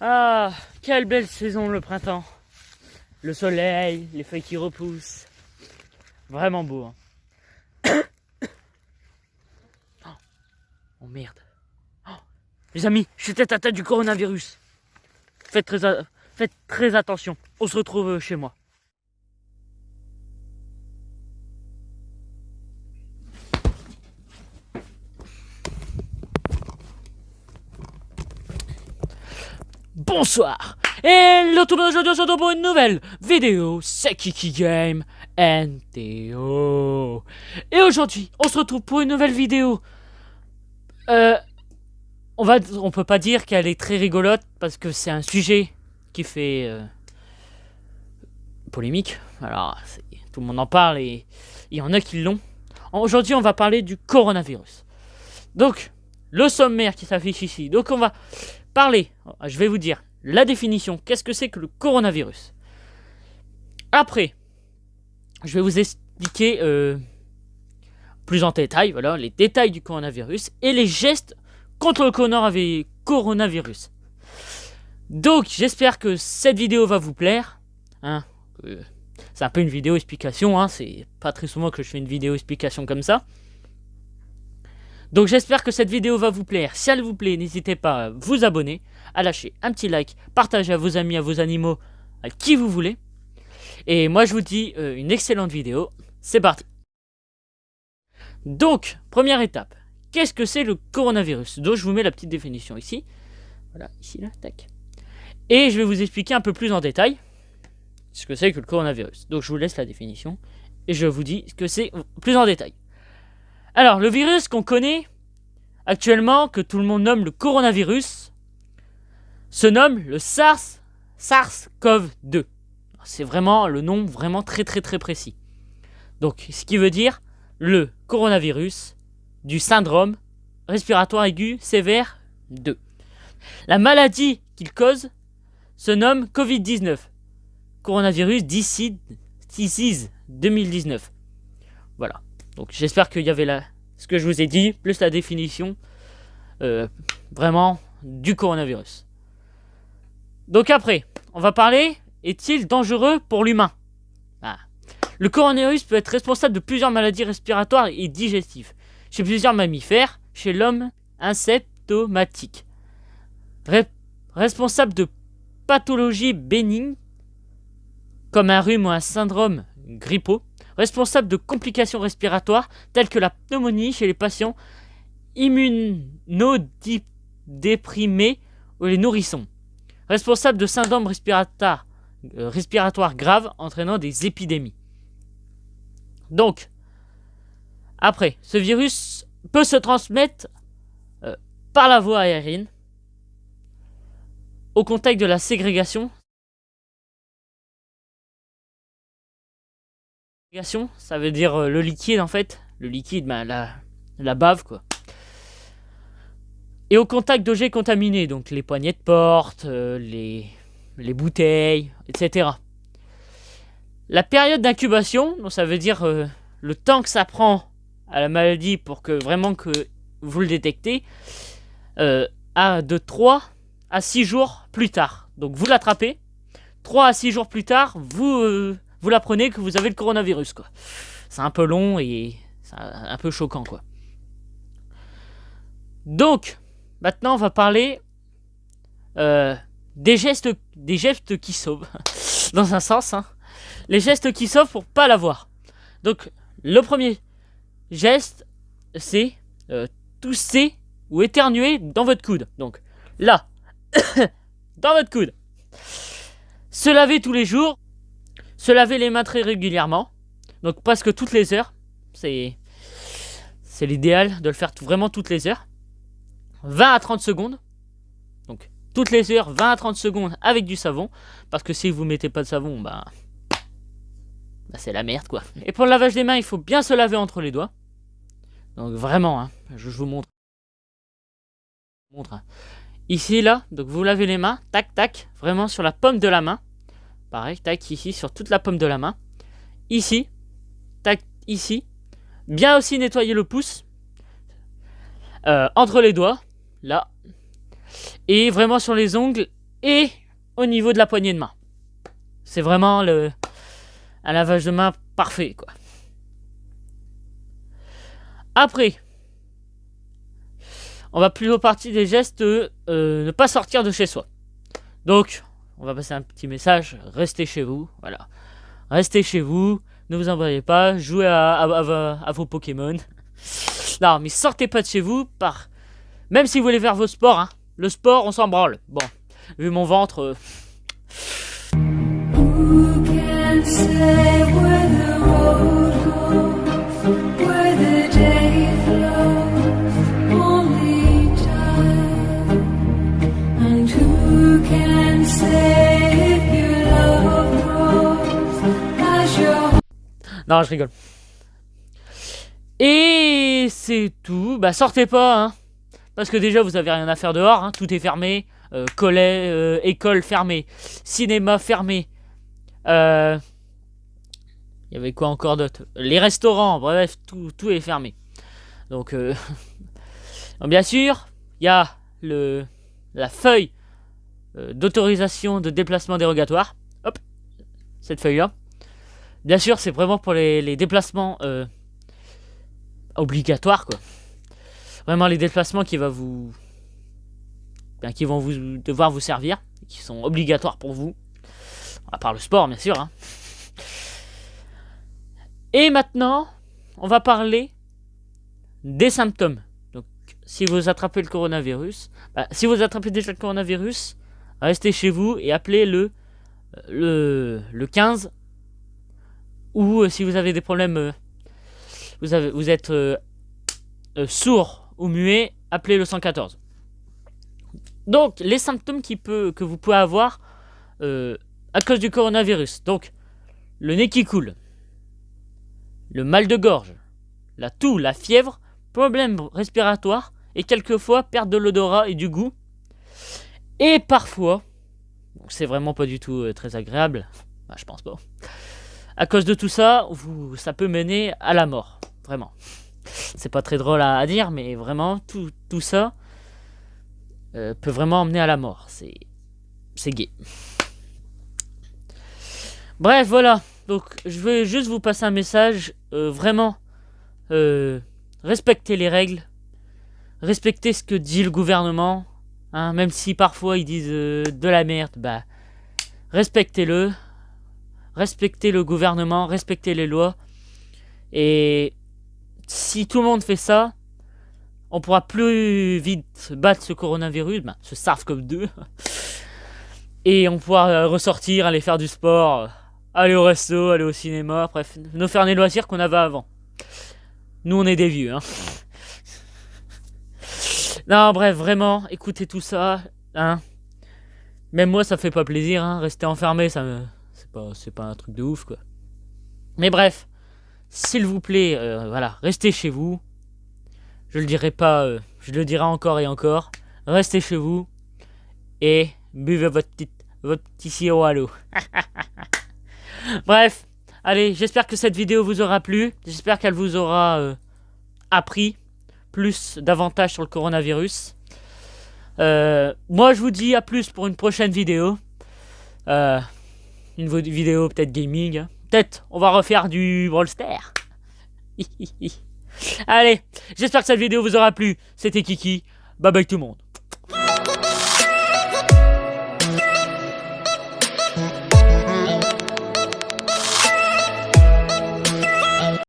Ah, quelle belle saison le printemps. Le soleil, les feuilles qui repoussent. Vraiment beau. Hein. Oh merde. Oh, les amis, je suis peut-être atteint du coronavirus. Faites très attention. On se retrouve chez moi. Bonsoir. Hello tout le monde, aujourd'hui on se retrouve pour une nouvelle vidéo. C'est Kiki Game and Théo. Et aujourd'hui, on se retrouve pour une nouvelle vidéo. On peut pas dire qu'elle est très rigolote parce que c'est un sujet qui fait polémique. Alors, tout le monde en parle et il y en a qui l'ont. Aujourd'hui, on va parler du coronavirus. Donc, le sommaire qui s'affiche ici. Donc, on va parler, je vais vous dire la définition. Qu'est-ce que c'est que le coronavirus? Après, je vais vous expliquer plus en détail, voilà, les détails du coronavirus et les gestes contre le coronavirus. Donc, j'espère que cette vidéo va vous plaire. Hein, c'est un peu une vidéo explication, hein, c'est pas très souvent que je fais une vidéo explication comme ça. Donc j'espère que cette vidéo va vous plaire. Si elle vous plaît, n'hésitez pas à vous abonner, à lâcher un petit like, partager à vos amis, à vos animaux, à qui vous voulez. Et moi je vous dis une excellente vidéo. C'est parti. Donc, première étape. Qu'est-ce que c'est le coronavirus? Donc je vous mets la petite définition ici. Voilà, ici, là, tac. Et je vais vous expliquer un peu plus en détail ce que c'est que le coronavirus. Donc je vous laisse la définition et je vous dis ce que c'est plus en détail. Alors, le virus qu'on connaît actuellement, que tout le monde nomme le coronavirus, se nomme le SARS-CoV-2. C'est vraiment le nom vraiment très précis. Donc, ce qui veut dire le coronavirus du syndrome respiratoire aigu sévère 2. La maladie qu'il cause se nomme Covid-19. Coronavirus disease 2019. Voilà. Donc j'espère qu'il y avait là ce que je vous ai dit, plus la définition vraiment du coronavirus. Donc après, on va parler, est-il dangereux pour l'humain? Le coronavirus peut être responsable de plusieurs maladies respiratoires et digestives, chez plusieurs mammifères, chez l'homme asymptomatique. Responsable de pathologies bénignes, comme un rhume ou un syndrome grippaux, responsable de complications respiratoires telles que la pneumonie chez les patients immunodéprimés ou les nourrissons, responsable de syndromes respiratoires graves entraînant des épidémies. Donc, après, ce virus peut se transmettre par la voie aérienne, au contact de la ségrégation. Ça veut dire le liquide en fait. Le liquide, la bave quoi. Et au contact d'objets contaminés, donc les poignées de porte, les bouteilles, etc. La période d'incubation, donc ça veut dire le temps que ça prend à la maladie pour que vraiment que vous le détectez, de 3 à 6 jours plus tard. Donc vous l'attrapez, 3 à 6 jours plus tard, vous l'apprenez que vous avez le coronavirus, quoi. C'est un peu long et c'est un peu choquant, quoi. Donc, maintenant, on va parler des gestes qui sauvent. Dans un sens, hein. Les gestes qui sauvent pour pas l'avoir. Donc, le premier geste, c'est tousser ou éternuer dans votre coude. Donc, là, dans votre coude. Se laver tous les jours. Se laver les mains très régulièrement, donc presque toutes les heures, c'est l'idéal de le faire vraiment toutes les heures. 20 à 30 secondes, donc toutes les heures, 20 à 30 secondes avec du savon, parce que si vous mettez pas de savon, c'est la merde quoi. Et pour le lavage des mains, il faut bien se laver entre les doigts, donc vraiment, hein, je vous montre. Hein. Ici, là, donc vous lavez les mains, tac, tac, vraiment sur la paume de la main. Pareil, tac, ici, sur toute la paume de la main. Ici, tac, ici. Bien aussi nettoyer le pouce. Entre les doigts, là. Et vraiment sur les ongles et au niveau de la poignée de main. C'est vraiment un lavage de main parfait, quoi. Après, on va plutôt partir des gestes ne pas sortir de chez soi. Donc, on va passer un petit message, restez chez vous, voilà. Restez chez vous, ne vous embrouillez pas, jouez à vos Pokémon. Non, mais sortez pas de chez vous, même si vous voulez faire vos sports, hein. Le sport, on s'en branle. Bon, vu mon ventre... Who can say where the road goes, where the day flows, only time. And who can say if your love grows as your... Non, je rigole. Et c'est tout. Bah, sortez pas, hein. Parce que déjà, vous avez rien à faire dehors, hein. Tout est fermé. École fermée. Cinéma fermé. Il y avait quoi encore d'autre? Les restaurants, bref, tout est fermé. Donc, bien sûr, il y a la feuille d'autorisation de déplacement dérogatoire. Hop, cette feuille-là. Bien sûr, c'est vraiment pour les déplacements obligatoires, quoi. Vraiment les déplacements qui vont devoir vous servir, qui sont obligatoires pour vous. À part le sport, bien sûr. Hein. Et maintenant, on va parler des symptômes. Donc, si vous attrapez le coronavirus, si vous attrapez déjà le coronavirus, restez chez vous et appelez le 15. Ou si vous avez des problèmes, vous êtes sourd ou muet, appelez le 114. Donc, les symptômes que vous pouvez avoir à cause du coronavirus. Donc, le nez qui coule, le mal de gorge, la toux, la fièvre, problèmes respiratoires et quelquefois perte de l'odorat et du goût. Et parfois, c'est vraiment pas du tout très agréable, je pense pas. À cause de tout ça, ça peut mener à la mort, vraiment. C'est pas très drôle à dire, mais vraiment, tout ça peut vraiment emmener à la mort. C'est gay. Bref, voilà. Donc, je vais juste vous passer un message. Vraiment, respectez les règles. Respectez ce que dit le gouvernement. Hein, même si parfois ils disent de la merde, respectez-le. Respectez le gouvernement, respectez les lois. Et si tout le monde fait ça, on pourra plus vite battre ce coronavirus, ce SARS-CoV-2. Et on pourra ressortir, aller faire du sport, aller au resto, aller au cinéma, bref, nous faire les loisirs qu'on avait avant. Nous, on est des vieux, hein. Non, bref, vraiment, écoutez tout ça, hein. Même moi, ça fait pas plaisir, hein. Rester enfermé, c'est pas un truc de ouf, quoi. Mais bref, s'il vous plaît, voilà, restez chez vous. Je le dirai pas, je le dirai encore et encore. Restez chez vous et buvez votre petit sirop à l'eau. Bref, allez, j'espère que cette vidéo vous aura plu. J'espère qu'elle vous aura appris davantage sur le coronavirus. Moi, je vous dis à plus pour une prochaine vidéo. Une vidéo peut-être gaming. Hein. Peut-être on va refaire du Brawl Stars. Allez, j'espère que cette vidéo vous aura plu. C'était Kiki. Bye bye tout le monde.